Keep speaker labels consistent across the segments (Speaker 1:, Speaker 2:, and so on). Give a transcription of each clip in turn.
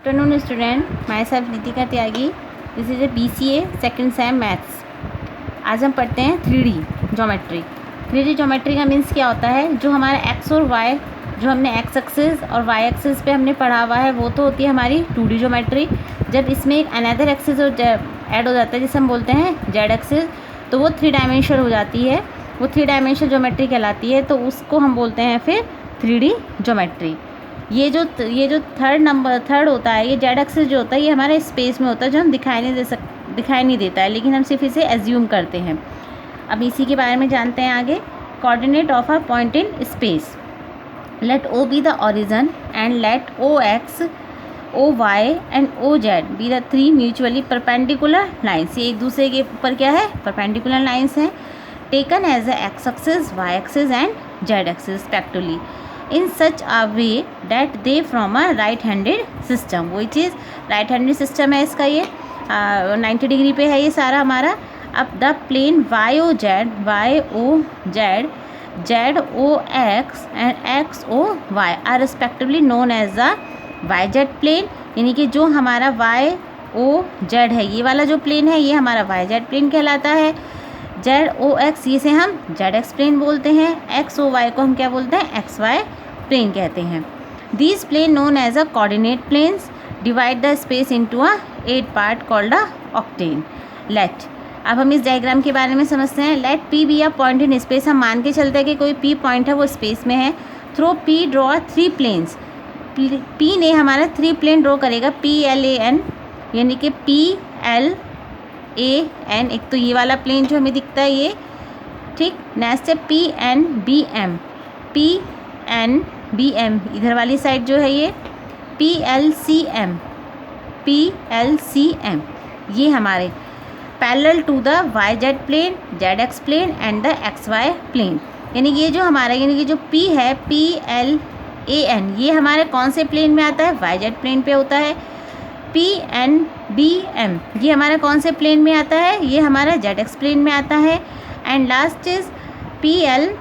Speaker 1: Afternoon student, my self Nitika Tyagi. This is a BCA second same maths. आज हम पढ़ते हैं 3D ज्योमेट्री। 3D ज्योमेट्री का means क्या होता है, जो हमारा एक्स और वाई, जो हमने एक्स एक्सिस और वाई एक्सिस पे हमने पढ़ा हुआ है, वो तो होती है हमारी 2D ज्योमेट्री। जब इसमें एक अनदर एक्सिस ऐड हो जाता है जिसे हम बोलते हैं जेड एक्सिस, तो वो 3 डायमेंशनल हो जाती है, वो 3 डायमेंशनल ज्योमेट्री कहलाती है। तो उसको हम बोलते हैं फिर 3D ज्योमेट्री। ये जो थर्ड होता है, ये जेड एक्सिस जो होता है, ये हमारे स्पेस में होता है, जो हम दिखाई नहीं देता है, लेकिन हम सिर्फ इसे एज्यूम करते हैं। अब इसी के बारे में जानते हैं आगे। Coordinate of a point in space, let O be the origin and let OX, OY and OZ be the 3 mutually perpendicular lines. ये एक दूसरे के ऊपर क्या है, परपेंडिकुलर लाइन्स हैं, taken as a x axis, y axis and z axis respectively, in such a way that they from a right handed system. वही चीज़, राइट हैंडेड सिस्टम है इसका, ये 90 डिग्री पे है ये सारा हमारा। अब the plane YOZ, YOZ, ZOX and XOY are respectively known as the YZ plane. यानी कि जो हमारा YOZ है, ये वाला जो प्लेन है, ये हमारा YZ प्लेन कहलाता है। ZOX इसे हम ZX प्लेन बोलते हैं, XOY को हम क्या बोलते हैं, XY प्लेन कहते हैं। These plane known as a coordinate planes divide the space into a 8 part called a octant. Let, अब हम इस डायग्राम के बारे में समझते हैं। Let P be a point in space. हम मान के चलते हैं कि कोई P पॉइंट है, वो स्पेस में है। Through P draw 3 planes. P ने हमारा 3 प्लेन ड्रॉ करेगा, PLAN, यानी कि PLAN। एक तो ये वाला प्लेन जो हमें दिखता है ये, ठीक। नेक्स्ट है PNBM, PNBM इधर वाली साइड जो है ये PLCM, PLCM ये हमारे parallel to the YZ plane, ZX plane and the XY plane. यानी ये जो हमारा, यानी कि जो P है, PLAN, ये हमारे कौन से प्लेन में आता है, YZ प्लेन पे होता है। PNBM ये हमारा कौन से प्लेन में आता है, ये हमारा ZX प्लेन में आता है। एंड लास्ट इज PLCM,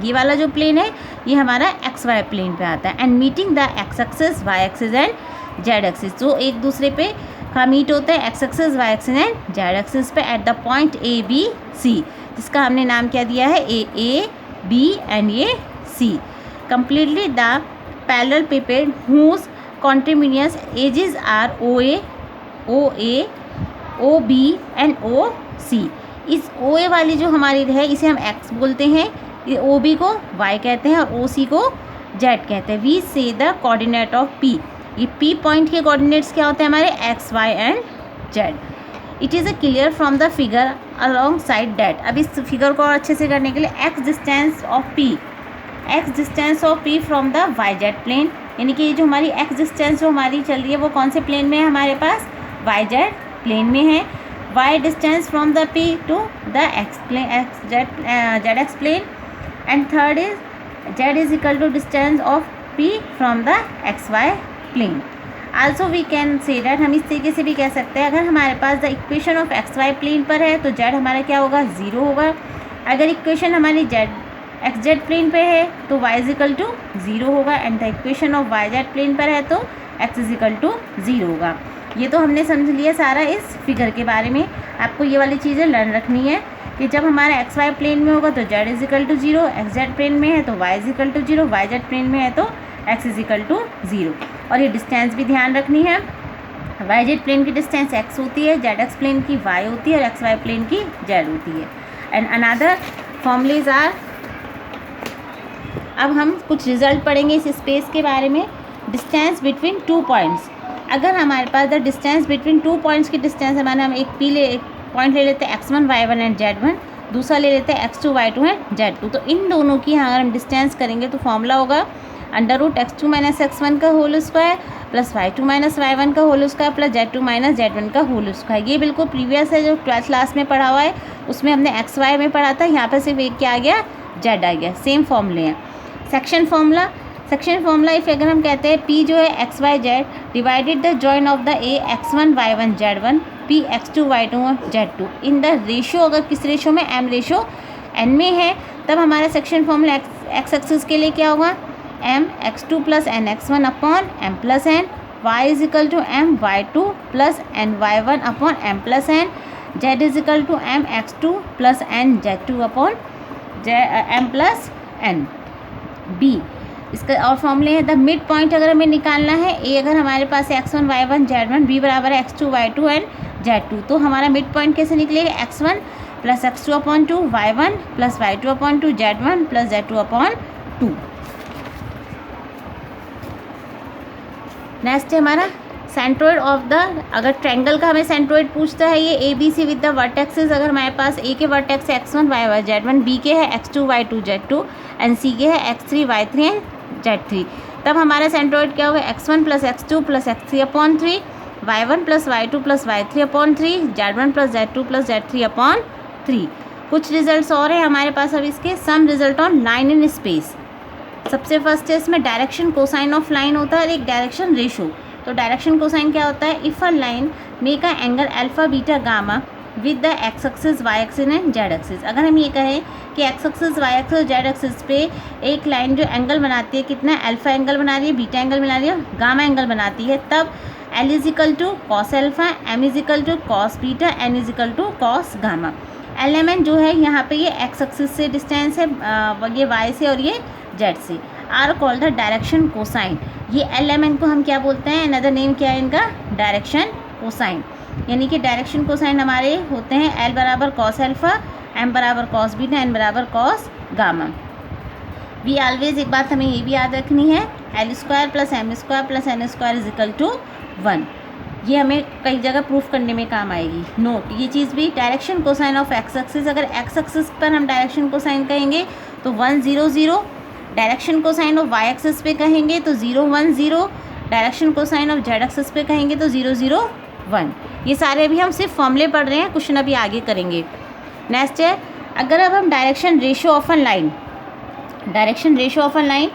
Speaker 1: ये वाला जो प्लेन है, ये हमारा XY प्लेन पे आता है। And meeting the X axis, Y axis and Z axis, जो एक दूसरे पे का मीट होता है, X axis, Y axis and Z axis पे, एट द पॉइंट ABC, जिसका हमने नाम क्या दिया है, A, B एंड ये C। Completely the parallelepiped whose continuous edges are OA, OA, OB and OC। इस OA वाली जो हमारी है, इसे हम X बोलते हैं, OB को Y कहते हैं और OC को Z कहते हैं। वी से द कोऑर्डिनेट ऑफ P, ये P पॉइंट के कोऑर्डिनेट्स क्या होते हैं हमारे, X, Y and Z। It is a clear from the figure along side that. अब इस फिगर को और अच्छे से करने के लिए, X distance of P, X distance of P from the YZ plane, यानी कि ये जो हमारी X डिस्टेंस जो हमारी चल रही है, वो कौन से प्लेन में है हमारे पास, YZ प्लेन में है। Y distance from the P to the X plane, ZX plane. And third is Z is equal to distance of P from the XY plane. Also we can say that, हम इस तरीके से भी कह सकते हैं, अगर हमारे पास the equation of XY plane पर है तो Z हमारा क्या होगा, 0 होगा। अगर इक्वेशन हमारी XZ प्लेन पे है तो y इज इक्वल टू 0 होगा। And the equation of YZ plane पर है तो x इज इक्वल टू 0 होगा। ये तो हमने समझ लिया सारा इस फिगर के बारे में। आपको ये वाली चीज़ें लर्न रखनी है कि जब हमारा XY प्लेन में होगा तो z is equal to 0, XZ plane में है तो y is equal to 0, YZ plane में है तो x इज इक्वल टू 0। और ये डिस्टेंस भी ध्यान रखनी है, YZ प्लेन की डिस्टेंस x होती है, ZX प्लेन की y होती है और XY प्लेन की z होती है। एंड अनदर फॉर्मूलेज आर, अब हम कुछ रिजल्ट पढ़ेंगे इस स्पेस के बारे में। डिस्टेंस बिटवीन 2 पॉइंट्स, अगर हमारे पास द डिस्टेंस बिटवीन 2 पॉइंट्स की डिस्टेंस है, माने हम एक पॉइंट ले लेते हैं x1, y1 एंड z1, दूसरा ले लेते हैं x2, y2 एंड z2। तो इन दोनों की अगर हम डिस्टेंस करेंगे तो फॉर्मूला होगा √x2 माइनस x1 का whole square plus y2 minus y1 का whole square plus z2 minus z1 का होल स्क्वायर। ये बिल्कुल प्रीवियस है, जो 12th क्लास में पढ़ा हुआ है, उसमें हमने XY में पढ़ा था, यहाँ पर सिर्फ एक क्या आ गया, Z आ गया। सेम फॉर्मूले हैं। सेक्शन फॉर्मूला इफ अगर हम कहते हैं P जो है XYZ divided the join of the A x1 y1 z1 P x2 y2 z2 in the ratio, अगर किस रेशियो में, M रेशियो n में है, तब हमारा सेक्शन फॉर्मूला एक्स एक्सिस के लिए क्या होगा, m x two plus n x one upon m plus n, y is equal to m y two plus n y one upon m plus n, z is equal to m x two plus n z two upon m plus n. बी इसका और फॉर्मूले है the mid point अगर हमें निकालना है, A अगर हमारे पास X one Y one Z one, B बराबर है X two Y two and Z two, तो हमारा मिड पॉइंट कैसे निकलेगा, X one plus X two upon two, Y one plus Y two upon two, Z one plus Z two upon two. Next है हमारा centroid of the, अगर triangle का हमें centroid पूछता है ये A B C with the vertexes, अगर हमारे पास ए के vertex X one Y Y Z one, B के है X two Y two Z two and C के है X three Y three and Z three, तब हमारा सेंट्रोइड क्या होगा, X one plus X two plus X three upon three, Y one plus Y two plus Y three upon three, Z one plus Z two plus Z three upon three. कुछ results और हैं हमारे पास अब इसके, some result on line in space. सबसे first है इसमें direction cosine of line होता है और एक डायरेक्शन रेशो। तो डायरेक्शन कोसाइन क्या होता है, if a line make a angle alpha beta gamma with the x axis y axis and z axis. अगर हम ये कहें कि x axis y axis z axis पे एक लाइन जो एंगल बनाती है, कितना अल्फा एंगल बना रही है, बीटा एंगल बना रही है, गामा एंगल बनाती है, तब l is equal to cos alpha, m is equal to cos beta, n is equal to cos gamma. L M n जो है यहाँ पे ये एक्स एक्सिस से डिस्टेंस है, ये वाई से और ये जेड से, are called the direction cosine. ये एल एम एन को हम क्या बोलते हैं, अनदर नेम क्या है इनका, डायरेक्शन कोसाइन। यानी कि डायरेक्शन कोसाइन हमारे होते हैं एल बराबर कॉस अल्फा, एम बराबर कॉस बीटा, एन बराबर कॉस गामा। वी ऑलवेज एक बात हमें ये भी याद रखनी है, l square plus m square plus n square is equal to 1। ये हमें कई जगह प्रूफ करने में काम आएगी। नोट ये चीज़ भी, direction cosine of x axis, अगर एक्स एक्सिस पर हम डायरेक्शन कोसाइन कहेंगे तो 1 0 0, direction cosine of y axis पे कहेंगे तो 0 1 0, direction cosine of z axis पे कहेंगे तो 0 0 1। ये सारे अभी हम सिर्फ फॉर्मूले पढ़ रहे हैं, क्वेश्चन अभी आगे करेंगे। नेक्स्ट है, अगर अब हम direction ratio of an line, direction ratio of an line,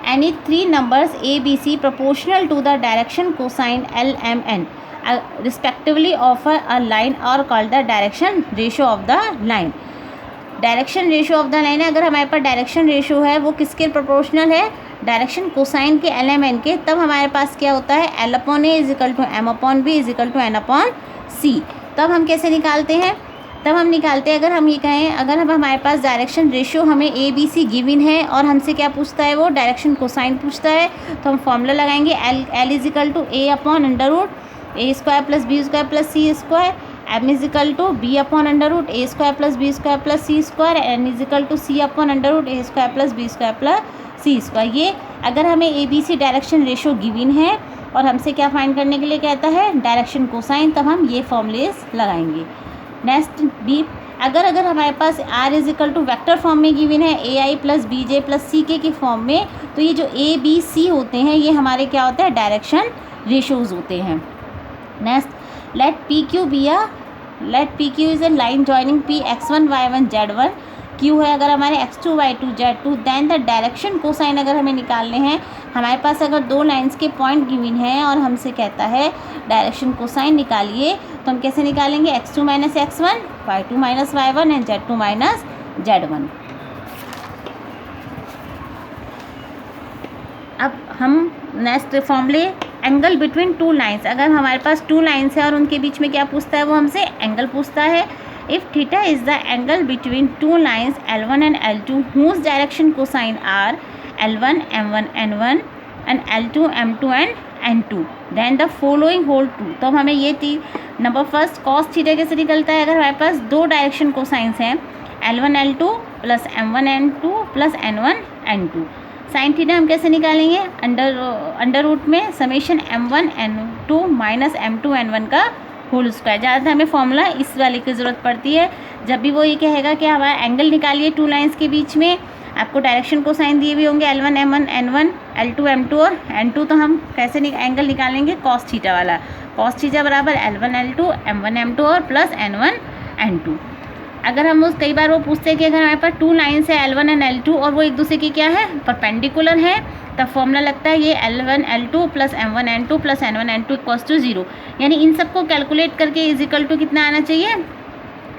Speaker 1: any three numbers a b c proportional to the direction cosine l m n respectively of a line are called the direction ratio of the line। Direction ratio of the line है, अगर हमारे पास direction ratio है वो किसके proportional है, direction cosine के L M N के, तब हमारे पास क्या होता है, L upon A is equal to M upon B is equal to N upon C. तब हम कैसे निकालते हैं, तब हम निकालते हैं, अगर हम ये कहें, अगर हम हमारे पास डायरेक्शन रेशियो हमें ए बी सी गिवन है और हमसे क्या पूछता है, वो डायरेक्शन कोसाइन पूछता है, तो हम फॉर्मूला लगाएंगे l is equal to a upon under root a square plus b square plus c square, m is equal to b upon under root a square plus b square plus c square, n is equal to c upon under root a square plus b square plus c square. ये अगर हमें a B c direction ratio given है और हमसे क्या find करने के लिए कहता है, डायरेक्शन कोसाइन, तब हम ये फॉर्मूलेस लगाएंगे। नेक्स्ट बी, अगर हमारे पास R is equal to vector form में गिवन है A I plus B J plus C K की फॉर्म में, तो ये जो ए बी सी होते हैं ये हमारे क्या होते हैं, डायरेक्शन रेशियोज होते हैं। Next, let p q be a, let p q is a line joining p x one Y one Z one, q है अगर हमारे x two Y two Z two, then the direction cosine अगर हमें निकालने हैं, हमारे पास अगर दो लाइंस के पॉइंट गिवन हैं और हमसे कहता है डायरेक्शन कोसाइन निकालिए, तो हम कैसे निकालेंगे, x two minus x one, y two minus y one and Z two minus z one. अब हम नेक्स्ट फॉर्मूले, एंगल बिटवीन टू लाइंस, अगर हमारे पास टू लाइंस है और उनके बीच में क्या पूछता है, वो हमसे एंगल पूछता है। If theta is the angle between two lines L1 and L2 whose direction cosine are L1 M1 N1 and L2 M2 and N2, then the following hold true. तो हमें ये नंबर फर्स्ट कॉस थीटा कैसे निकलता है, अगर हमारे पास दो direction cosines हैं L1 L2 plus M1 N2 plus N1 N2, sine theta हम कैसे निकालेंगे, अंडर रूट में summation M1 N2 minus M2 N1 का होल स्क्वायर। ज़्यादातर हमें फॉर्मूला इस वाले की ज़रूरत पड़ती है जब भी वो ये कहेगा कि हमारा एंगल निकालिए टू लाइंस के बीच में, आपको डायरेक्शन को साइन दिए भी होंगे L1 M1 N1 L2 M2 और N2, तो हम कैसे एंगल निकालेंगे, कॉस थीटा वाला, कॉस थीटा बराबर L1 L2 M1 M2 और प्लस N1 N2। अगर हम कई बार वो पूछते हैं कि अगर हमारे पास टू लाइंस है L1 एंड L2 और वो एक दूसरे की क्या है, परपेंडिकुलर है, तब फॉर्मूला लगता है ये L1 L2 plus M1 N2 plus N1 N2 equals to 0, यानी इन सबको कैलकुलेट करके इज इक्वल टू कितना आना चाहिए,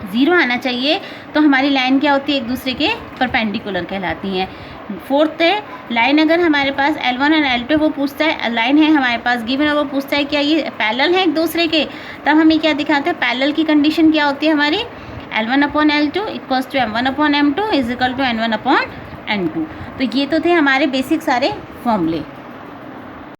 Speaker 1: ज़ीरो आना चाहिए तो हमारी लाइन क्या होती है, एक दूसरे के परपेंडिकुलर कहलाती हैं। फोर्थ है, लाइन अगर हमारे पास L1 और L2 वो पूछता है, लाइन है हमारे पास गिवन और वो पूछता है क्या ये पैरेलल है एक दूसरे के, तब हमें क्या दिखाते हैं, पैरेलल की कंडीशन क्या होती है हमारी, L1/L2 equals to M1/M2 is equal to N1/N2। तो ये तो थे हमारे बेसिक सारे फॉर्मूले।